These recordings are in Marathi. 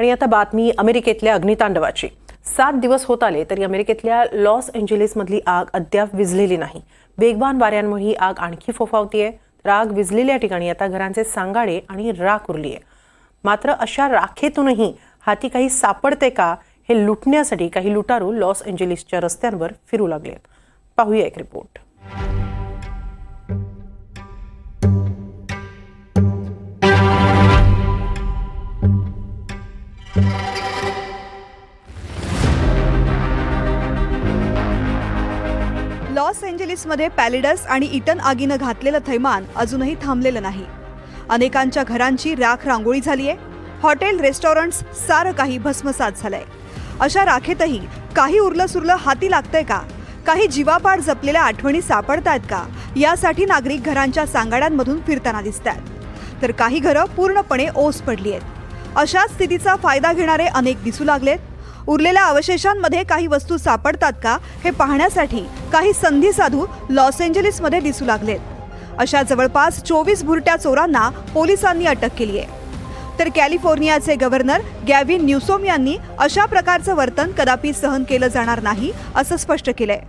आणि आता बातमी अमेरिकेतल्या अग्नितांडवाची। 7 दिवस होत आले तरी अमेरिकेतल्या लॉस एंजेलिसमधली आग अद्याप विझलेली नाही। वेगवान वाऱ्यांमुळे ही आग आणखी फोफावतीये। तर आग विझलेल्या ठिकाणी आता घरांचे सांगाडे आणि राख उरली आहे। मात्र अशा राखेतूनही हाती काही सापडते का हे लुटण्यासाठी काही लुटारू लॉस एंजेलिसच्या रस्त्यांवर फिरू लागलेत। पाहूया एक रिपोर्ट। लॉस एंजेलिसमध्ये पॅलेडस आणि इटन आगीनं घातलेलं थैमान अजूनही थांबलेलं नाही। अनेकांच्या घरांची राख रांगोळी झाली आहे। हॉटेल, रेस्टॉरंट्स सारं काही भस्मसात झालंय। अशा राखेतही काही उरलं सुरलं हाती लागतंय का? काही जीवापाड जपलेल्या आठवणी सापडतायत का? यासाठी नागरिक घरांच्या सांगाड्यांमधून फिरताना दिसतायत। तर काही घरं पूर्णपणे ओस पडली आहेत। अशा स्थितीचा फायदा घेणारे अनेक दिसू लागलेत। उरलेल्या अवशेषांमध्ये काही वस्तू सापडतात का हे पाहण्यासाठी काही संधी साधू लॉस एंजेलिसमध्ये दिसू लागलेत। अशा जवळपास 24 भुरट्या चोरांना पोलिसांनी अटक केली आहे। तर कॅलिफोर्नियाचे गव्हर्नर गॅव्हिन न्यूसोम यांनी अशा प्रकारचं वर्तन कदापि सहन केलं जाणार नाही असं स्पष्ट केलंय।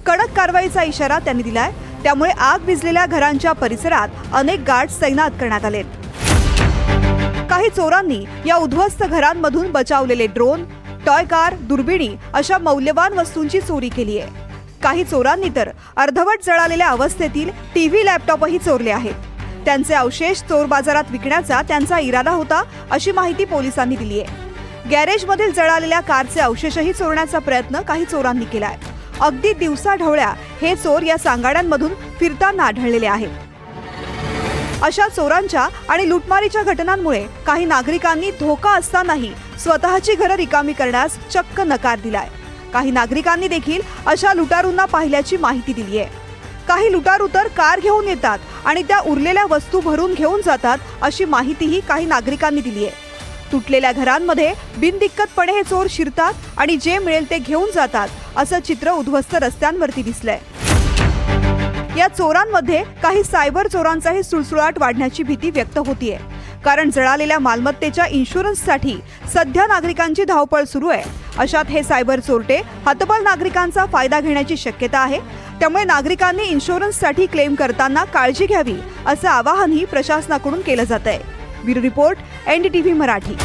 कडक कारवाईचा इशारा त्यांनी दिलाय। त्यामुळे आग विझलेल्या घरांच्या परिसरात अनेक गार्ड तैनात करण्यात आलेत। काही चोरांनी या उद्ध्वस्त घरांमधून बचावलेले ड्रोन, टॉय कार, दुर्बिणी अशा मौल्यवान वस्तूंची चोरी केली आहे। काही चोरांनी तर अर्धवट जळालेल्या अवस्थेतील टीव्ही, लॅपटॉपही चोरले आहेत। त्यांचे अवशेष चोर बाजारात विकण्याचा त्यांचा इरादा होता अशी माहिती पोलिसांनी दिली आहे। गॅरेजमधील जळालेल्या कारचे अवशेषही चोरण्याचा प्रयत्न काही चोरांनी केलाय। अगदी दिवसाढवळ्या हे चोर या सांगाड्यांमधून फिरताना आढळलेले आहेत। अशा चोरांच्या आणि लुटमारीच्या घटनांमुळे काही नागरिकांनी धोका असतानाही स्वतःची घरं रिकामी करण्यास चक्क नकार दिलाय। काही नागरिकांनी देखील अशा लुटारूंना पाहिल्याची माहिती दिली आहे। काही लुटारू तर कार घेऊन येतात आणि त्या उरलेल्या वस्तू भरून घेऊन जातात अशी माहितीही काही नागरिकांनी दिली आहे। तुटलेल्या घरांमध्ये बिनदिक्कतपणे हे चोर शिरतात आणि जे मिळेल ते घेऊन जातात असं चित्र उद्ध्वस्त रस्त्यांवरती दिसलंय। या चोरांमध्ये काही सायबर चोरांचाही सुळसुळाट वाढण्याची भीती व्यक्त होतीये। कारण जळालेल्या मालमत्तेच्या इन्शुरन्ससाठी सध्या नागरिकांची धावपळ सुरू आहे। अशात हे सायबर चोरटे हतबल नागरिकांचा फायदा घेण्याची शक्यता आहे। त्यामुळे नागरिकांनी इन्शुरन्ससाठी क्लेम करताना काळजी घ्यावी असं आवाहनही प्रशासनाकडून केलं जात आहे। Bureau report, NDTV Marathi.